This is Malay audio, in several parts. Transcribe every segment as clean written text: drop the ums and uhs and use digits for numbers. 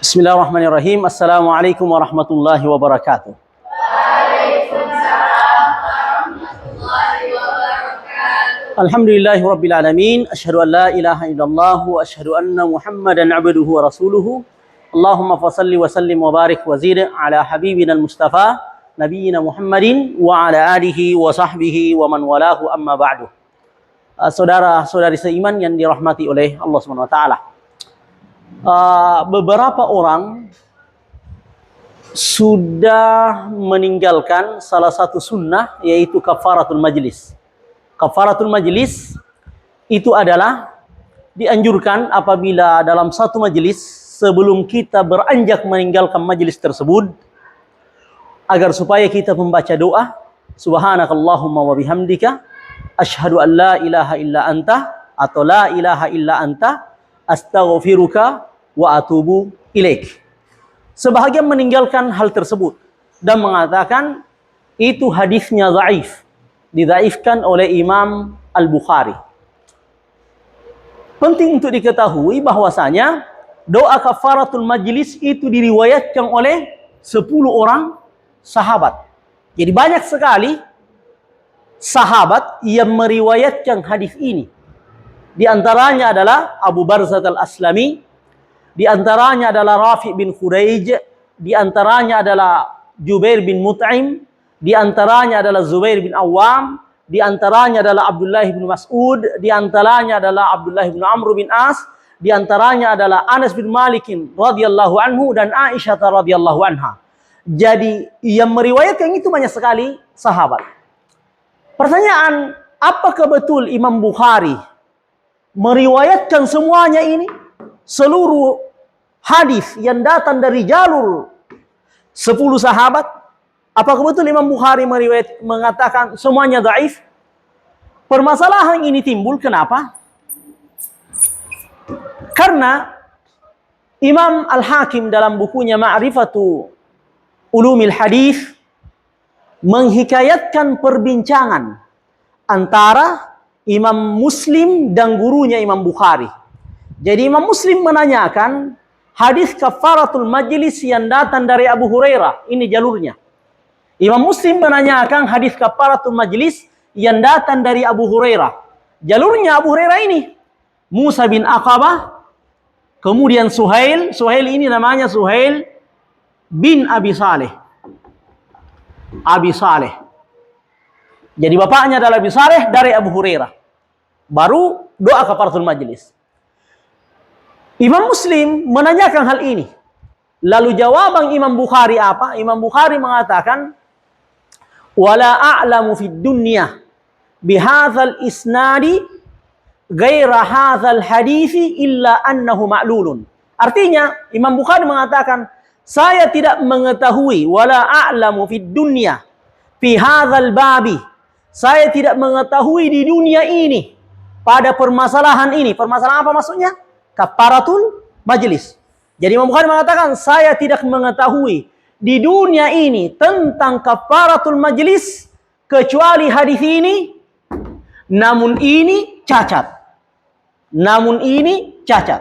Bismillahirrahmanirrahim. Assalamualaikum warahmatullahi wabarakatuh. Waalaikumsalam warahmatullahi wabarakatuh. Alhamdulillahi rabbil alamin. Asyhadu an la ilaha illallah wa asyhadu anna Muhammadan abduhu wa rasuluhu. Allahumma fasalli wa sallim wa barik wa zid ala habibina al-Mustafa nabiyyina Muhammadin wa ala alihi wa sahbihi wa man walahu amma ba'du. Saudara-saudari seiman yang dirahmati oleh Allah Subhanahu wa taala. Beberapa orang sudah meninggalkan salah satu sunnah, yaitu kafaratul majlis. Kafaratul majlis itu adalah dianjurkan apabila dalam satu majlis, sebelum kita beranjak meninggalkan majlis tersebut, agar supaya kita membaca doa, subhanakallahumma wa bihamdika asyhadu an la ilaha illa anta, atau la ilaha illa anta astaghfiruka wa atubu ilaik. Sebahagian meninggalkan hal tersebut dan mengatakan itu hadisnya dhaif, didhaifkan oleh Imam Al-Bukhari. Penting untuk diketahui bahwasanya doa kafaratul majlis itu diriwayatkan oleh 10 orang sahabat. Jadi banyak sekali sahabat yang meriwayatkan hadis ini. Di antaranya adalah Abu Barzah Al-Aslami, di antaranya adalah Rafi bin Khuraij, di antaranya adalah Jubair bin Mut'im, di antaranya adalah Zubair bin Awam, di antaranya adalah Abdullah bin Mas'ud, di antaranya adalah Abdullah bin Amr bin As, di antaranya adalah Anas bin Malik radhiyallahu anhu dan Aisyah radhiyallahu anha. Jadi yang meriwayatkan itu banyak sekali sahabat. Pertanyaan, apakah betul Imam Bukhari meriwayatkan semuanya ini? Seluruh hadis yang datang dari jalur 10 sahabat, apakah betul Imam Bukhari mengatakan semuanya dhaif? Permasalahan ini timbul kenapa? Karena Imam Al-Hakim dalam bukunya Ma'rifatu Ulumil Hadis menghikayatkan perbincangan antara Imam Muslim dan gurunya Imam Bukhari. Jadi Imam Muslim menanyakan hadis kafaratul majlis yang datang dari Abu Hurairah. Ini jalurnya. Imam Muslim menanyakan hadis kafaratul majlis yang datang dari Abu Hurairah. Jalurnya Abu Hurairah ini. Musa bin Aqabah. Kemudian Suhail. Suhail ini namanya Suhail bin Abi Saleh. Abi Saleh. Jadi bapaknya adalah Abi Saleh dari Abu Hurairah. Baru doa kafaratul majlis. Imam Muslim menanyakan hal ini. Lalu jawaban Imam Bukhari apa? Imam Bukhari mengatakan, "Wala a'lamu fid dunya bihadzal isnadi ghaira hadzal hadisi illa annahu ma'lulun." Artinya, Imam Bukhari mengatakan, saya tidak mengetahui wala a'lamu fid dunya fi hadzal babi. Saya tidak mengetahui di dunia ini pada permasalahan ini. Permasalahan apa maksudnya? Kafaratul majlis. Jadi Imam Bukhari mengatakan, saya tidak mengetahui di dunia ini tentang kafaratul majlis kecuali hadis ini. Namun ini cacat. Namun ini cacat.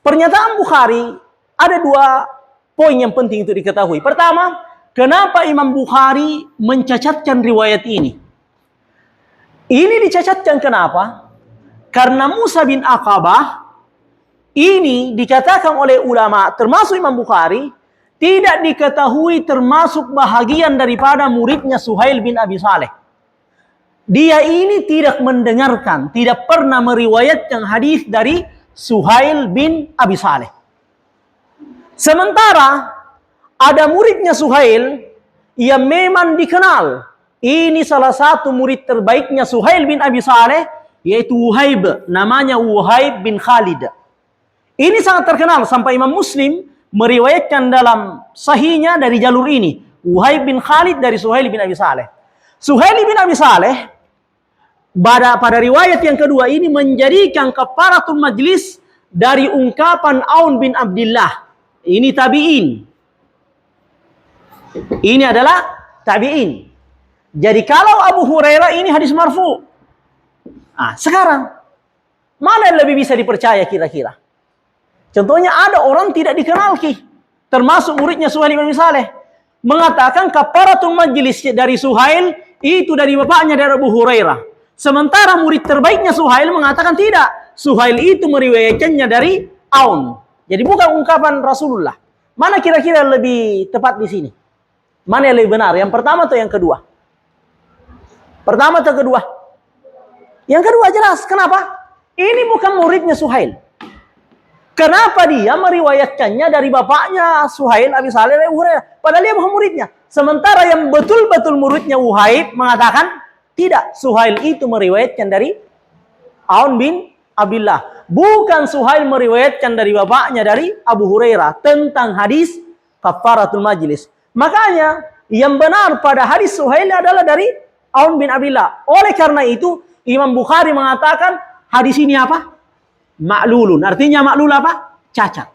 Pernyataan Bukhari ada 2 poin yang penting untuk diketahui. Pertama, kenapa Imam Bukhari mencacatkan riwayat ini? Ini dicacatkan kenapa? Karena Musa bin Aqabah ini dikatakan oleh ulama, termasuk Imam Bukhari, tidak diketahui termasuk bahagian daripada muridnya Suhail bin Abi Saleh. Dia ini tidak mendengarkan, tidak pernah meriwayatkan hadis dari Suhail bin Abi Saleh. Sementara ada muridnya Suhail yang memang dikenal. Ini salah satu murid terbaiknya Suhail bin Abi Saleh, yaitu Wuhaib, namanya Wuhaib bin Khalid. Ini sangat terkenal sampai Imam Muslim meriwayatkan dalam sahihnya dari jalur ini. Wuhaib bin Khalid dari Suhail bin Abi Saleh. Suhail bin Abi Saleh pada riwayat yang kedua ini menjadikan kafaratul majlis dari ungkapan Aun bin Abdullah. Ini tabi'in. Ini adalah tabi'in. Jadi kalau Abu Hurairah ini hadis marfu. Sekarang mana yang lebih bisa dipercaya kira-kira? Contohnya ada orang tidak dikenal termasuk muridnya Suhail bin Saleh, mengatakan kafaratul majlis dari Suhail itu dari bapaknya dari Abu Hurairah. Sementara murid terbaiknya Suhail mengatakan tidak. Suhail itu meriwayatkannya dari Aun. Jadi bukan ungkapan Rasulullah. Mana kira-kira lebih tepat di sini? Mana yang lebih benar? Yang pertama atau yang kedua? Pertama atau kedua? Yang kedua jelas. Kenapa? Ini bukan muridnya Suhail. Kenapa dia meriwayatkannya dari bapaknya Suhail Abi Saleh Abu Hurairah? Padahal dia bukan muridnya. Sementara yang betul-betul muridnya Wuhaib mengatakan tidak. Suhail itu meriwayatkan dari Aun bin Abdullah. Bukan Suhail meriwayatkan dari bapaknya dari Abu Hurairah tentang hadis kafaratul majlis. Makanya yang benar pada hadis Suhail adalah dari Aun bin Abdullah. Oleh karena itu Imam Bukhari mengatakan hadis ini apa? Ma'lulun. Artinya ma'lul apa? Cacat.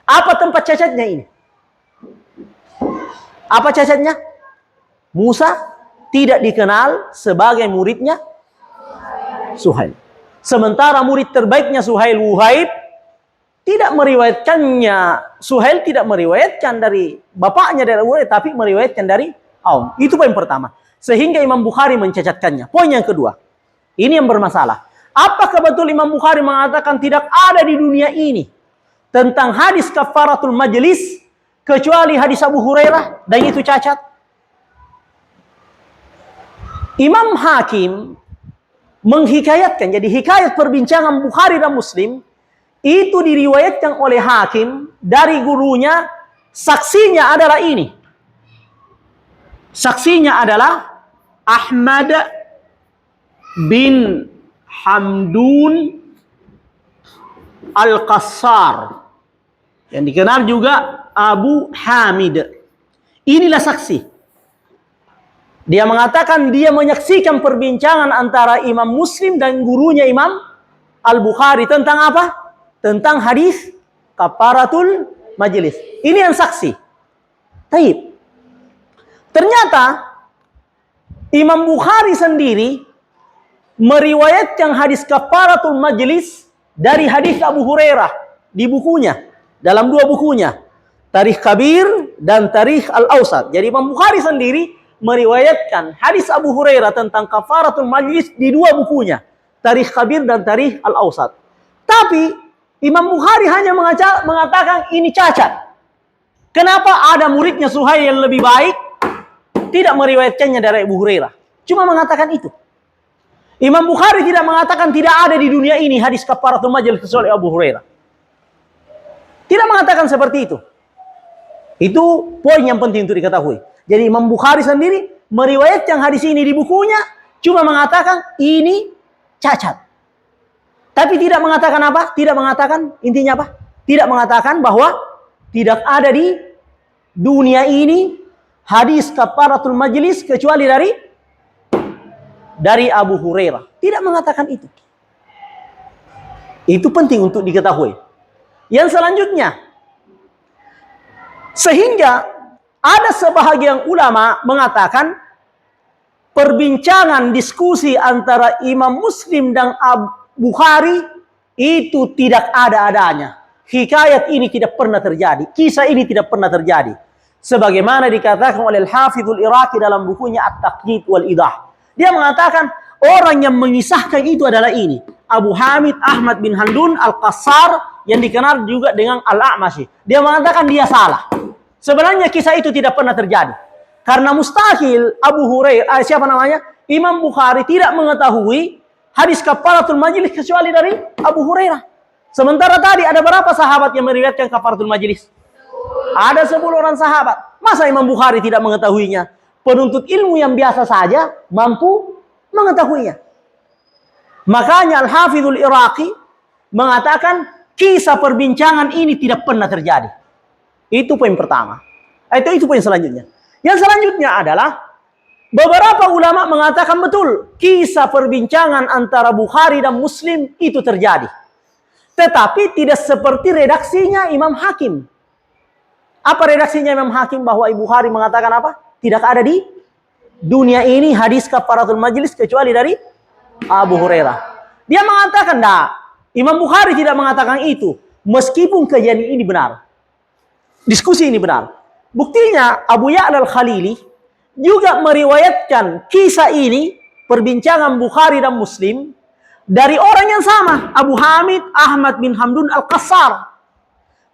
Apa tempat cacatnya ini? Apa cacatnya? Musa tidak dikenal sebagai muridnya Suhail. Sementara murid terbaiknya Suhail Wuhaib tidak meriwayatkannya. Suhail tidak meriwayatkan dari bapaknya dari Abu Hurairah, tapi meriwayatkan dari Aun. Itu poin pertama. Sehingga Imam Bukhari mencacatkannya. Poin yang kedua. Ini yang bermasalah. Apakah betul Imam Bukhari mengatakan tidak ada di dunia ini tentang hadis kafaratul majlis kecuali hadis Abu Hurairah dan itu cacat? Imam Hakim menghikayatkan, jadi hikayat perbincangan Bukhari dan Muslim itu diriwayatkan oleh Hakim dari gurunya, saksinya adalah ini. Saksinya adalah Ahmad bin Hamdun Al-Qassar yang dikenal juga Abu Hamid. Inilah saksi. Dia mengatakan dia menyaksikan perbincangan antara Imam Muslim dan gurunya Imam Al-Bukhari tentang apa? Tentang hadis kafaratul majlis. Ini yang saksi. Taib. Ternyata Imam Bukhari sendiri meriwayatkan hadis kafaratul majlis dari hadis Abu Hurairah di bukunya, dalam dua bukunya, Tarikh Kabir dan Tarikh Al-Awsat. Jadi Imam Bukhari sendiri meriwayatkan hadis Abu Hurairah tentang kafaratul majlis di dua bukunya, Tarikh Kabir dan Tarikh Al-Awsat. Tapi Imam Bukhari hanya mengatakan ini cacat. Kenapa ada muridnya Suhail yang lebih baik tidak meriwayatkannya dari Abu Hurairah? Cuma mengatakan itu. Imam Bukhari tidak mengatakan tidak ada di dunia ini hadis kafaratul majlis kecuali Abu Hurairah. Tidak mengatakan seperti itu. Itu poin yang penting untuk diketahui. Jadi Imam Bukhari sendiri meriwayatkan hadis ini di bukunya, cuma mengatakan ini cacat. Tapi tidak mengatakan apa? Tidak mengatakan intinya apa? Tidak mengatakan bahwa tidak ada di dunia ini hadis kafaratul majlis kecuali dari Abu Hurairah. Tidak mengatakan itu. Itu penting untuk diketahui. Yang selanjutnya, sehingga ada sebahagian ulama mengatakan perbincangan diskusi antara Imam Muslim dan Abu Bukhari itu tidak ada adanya. Hikayat ini tidak pernah terjadi. Kisah ini tidak pernah terjadi. Sebagaimana dikatakan oleh Al-Hafidhul Iraqi dalam bukunya At-Taqyid wal-Idah. Dia mengatakan orang yang mengisahkan itu adalah ini. Abu Hamid Ahmad bin Hamdun Al-Qassar yang dikenal juga dengan Al-A'mashi. Dia mengatakan dia salah. Sebenarnya kisah itu tidak pernah terjadi. Karena mustahil Abu Hurairah, Imam Bukhari tidak mengetahui hadis kafaratul majlis kecuali dari Abu Hurairah. Sementara tadi ada berapa sahabat yang meriwayatkan kafaratul majlis? Ada 10 orang sahabat. Masa Imam Bukhari tidak mengetahuinya? Penuntut ilmu yang biasa saja mampu mengetahuinya. Makanya Al-Hafidhul Iraqi mengatakan kisah perbincangan ini tidak pernah terjadi. Itu poin pertama. Itu poin selanjutnya. Yang selanjutnya adalah beberapa ulama mengatakan betul kisah perbincangan antara Bukhari dan Muslim itu terjadi. Tetapi tidak seperti redaksinya Imam Hakim. Apa redaksinya Imam Hakim bahwa Bukhari mengatakan apa? Tidak ada di dunia ini hadis kafaratul majlis kecuali dari Abu Hurairah. Dia mengatakan, Imam Bukhari tidak mengatakan itu. meskipun kejadian ini benar. Diskusi ini benar. Buktinya Abu Ya'la Al-Khalili juga meriwayatkan kisah ini, perbincangan Bukhari dan Muslim, dari orang yang sama, Abu Hamid Ahmad bin Hamdun Al-Qassar.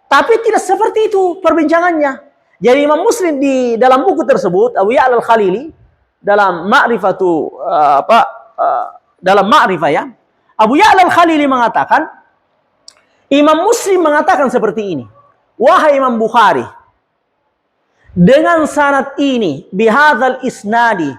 Tapi tidak seperti itu perbincangannya. Jadi Imam Muslim di dalam buku tersebut, Abu Ya'la Al-Khalili, dalam dalam Ma'rifah ya, Abu Ya'la Al-Khalili mengatakan, Imam Muslim mengatakan seperti ini. Wahai Imam Bukhari, dengan sanad ini, bihadzal isnadi,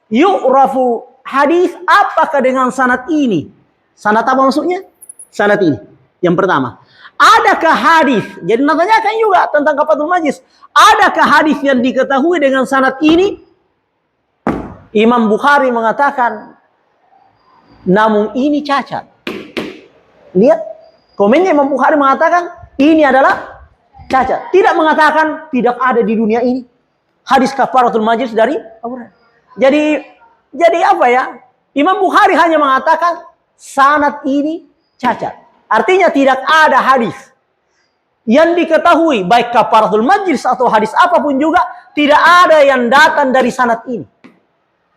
yu'rafu hadis, apakah dengan sanad ini? Sanad apa maksudnya? Sanad ini. Yang pertama, adakah hadis? Jadi nanyakan juga tentang kafatul majlis. Adakah hadis yang diketahui dengan sanad ini? Imam Bukhari mengatakan, namun ini cacat. Lihat, komennya Imam Bukhari mengatakan, ini adalah cacat. Tidak mengatakan tidak ada di dunia ini hadis kafaratul majlis dari Abu Hurairah. Jadi apa ya? Imam Bukhari hanya mengatakan sanad ini cacat. Artinya tidak ada hadis yang diketahui baik kafaratul majlis atau hadis apapun juga tidak ada yang datang dari sanad ini.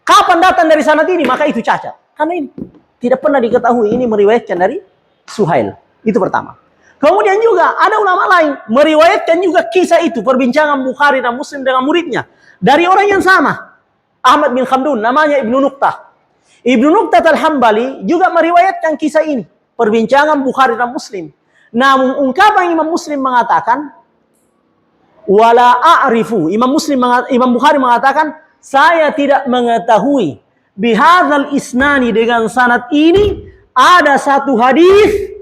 Kapan datang dari sanad ini maka itu cacat. Karena ini tidak pernah diketahui ini meriwayatkan dari Suhail. Itu pertama. Kemudian juga ada ulama lain meriwayatkan juga kisah itu, perbincangan Bukhari dan Muslim dengan muridnya dari orang yang sama, Ahmad bin Hamdun, namanya Ibnu Nuqtah. Ibnu Nuqtah Al-Hambali juga meriwayatkan kisah ini, perbincangan Bukhari dan Muslim. Namun ungkapan Imam Muslim mengatakan, wala a'rifu. Imam Bukhari mengatakan, saya tidak mengetahui bihadzal isnani, dengan sanad ini ada satu hadis.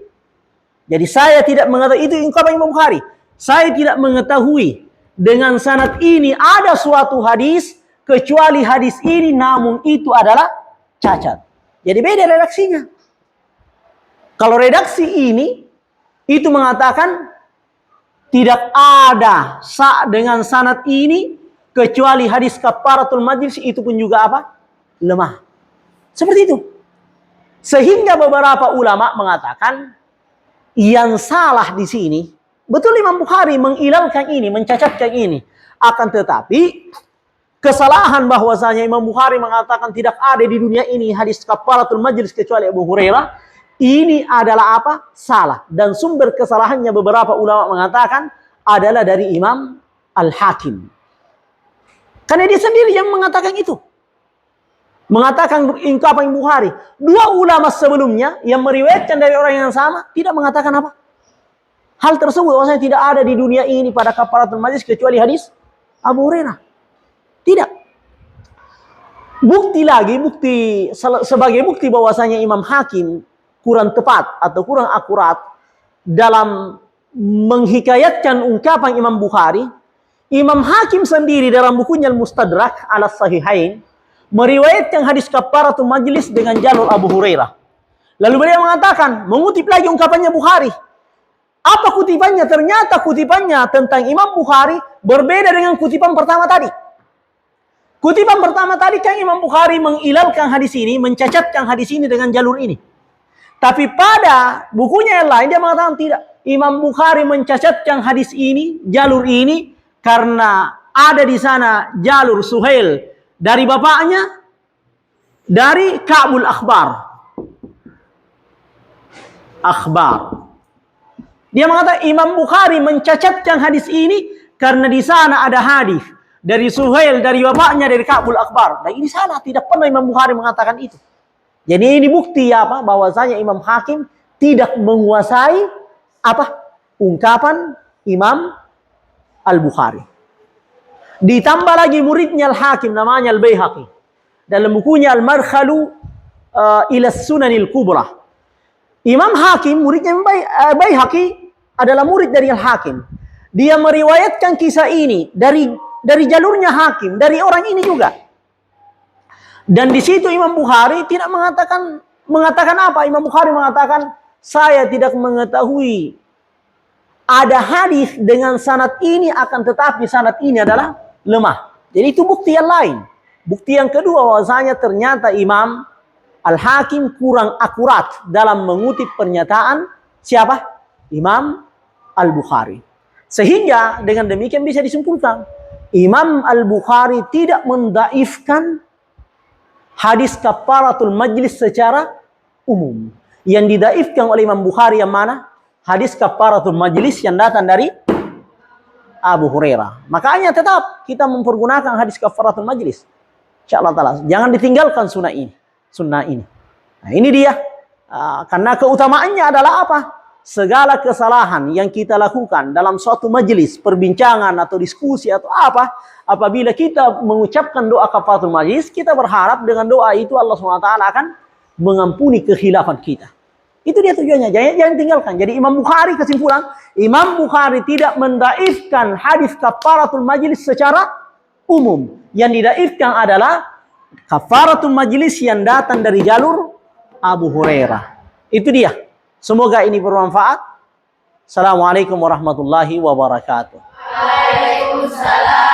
Jadi saya tidak mengetahui, itu ungkapan Imam Bukhari. Saya tidak mengetahui dengan sanad ini ada suatu hadis kecuali hadis ini, namun itu adalah cacat. Jadi beda redaksinya. Kalau redaksi ini itu mengatakan tidak ada dengan sanad ini kecuali hadis kafaratul majlis, itu pun juga apa? Lemah. Seperti itu. Sehingga beberapa ulama mengatakan yang salah di sini, betul Imam Bukhari mengilalkan ini, mencacatkan ini. Akan tetapi, kesalahan bahwasanya Imam Bukhari mengatakan tidak ada di dunia ini hadis kafaratul majlis kecuali Abu Hurairah, ini adalah apa? Salah. Dan sumber kesalahannya beberapa ulama mengatakan adalah dari Imam Al-Hakim. Karena dia sendiri yang mengatakan itu. Mengatakan ungkapan Bukhari. Dua ulama sebelumnya yang meriwayatkan dari orang yang sama tidak mengatakan apa? Hal tersebut bahwasanya tidak ada di dunia ini pada kafaratul majlis kecuali hadis Abu Hurairah. Tidak. Sebagai bukti bahwasanya Imam Hakim kurang tepat atau kurang akurat dalam menghikayatkan ungkapan Imam Bukhari, Imam Hakim sendiri dalam bukunya Al-Mustadrak ala Sahihain meriwayatkan hadis kafaratul majlis dengan jalur Abu Hurairah. Lalu beliau mengatakan, mengutip lagi ungkapannya Bukhari. Apa kutipannya? Ternyata kutipannya tentang Imam Bukhari berbeda dengan kutipan pertama tadi. Kutipan pertama tadi kan Imam Bukhari mengilalkan hadis ini, mencacatkan hadis ini dengan jalur ini. Tapi pada bukunya yang lain dia mengatakan tidak. Imam Bukhari mencacatkan hadis ini, jalur ini, karena ada di sana jalur Suhail dari bapaknya, dari Ka'bul Akhbar. Dia mengatakan Imam Bukhari mencacatkan hadis ini karena di sana ada hadis dari Suhail, dari bapaknya, dari Ka'bul Akhbar. Dan ini salah, tidak pernah Imam Bukhari mengatakan itu. Jadi ini bukti apa? Bahwasanya Imam Hakim tidak menguasai apa? Ungkapan Imam Al-Bukhari. Ditambah lagi muridnya Al-Hakim namanya Al-Baihaqi. Dalam bukunya Al-Markhalu ila Sunanil Kubra. Imam Hakim, muridnya Baihaqi adalah murid dari Al-Hakim. Dia meriwayatkan kisah ini dari jalurnya Hakim, dari orang ini juga. Dan di situ Imam Bukhari tidak mengatakan apa? Imam Bukhari mengatakan, saya tidak mengetahui ada hadis dengan sanad ini, akan tetapi sanad ini adalah lemah. Jadi itu bukti yang lain. Bukti yang kedua bahwasanya ternyata Imam Al-Hakim kurang akurat dalam mengutip pernyataan siapa? Imam Al-Bukhari. Sehingga dengan demikian bisa disimpulkan, Imam Al-Bukhari tidak mendaifkan hadis kafaratul majlis secara umum. Yang didaifkan oleh Imam Bukhari yang mana? Hadis kafaratul majlis yang datang dari Abu Hurairah. Makanya tetap kita mempergunakan hadis kafaratul majlis. Insyaallah taala. Jangan ditinggalkan sunnah ini. Nah, ini dia. Karena keutamaannya adalah apa? Segala kesalahan yang kita lakukan dalam suatu majelis, perbincangan atau diskusi atau apa, apabila kita mengucapkan doa kafaratul majlis, kita berharap dengan doa itu Allah SWT akan mengampuni kekhilafan kita. Itu dia tujuannya. Jangan tinggalkan. Jadi Imam Bukhari, kesimpulan, Imam Bukhari tidak mendaifkan hadis kafaratul majlis secara umum. Yang didaifkan adalah kafaratul majlis yang datang dari jalur Abu Hurairah. Itu dia. Semoga ini bermanfaat. Assalamualaikum warahmatullahi wabarakatuh. Waalaikumsalam.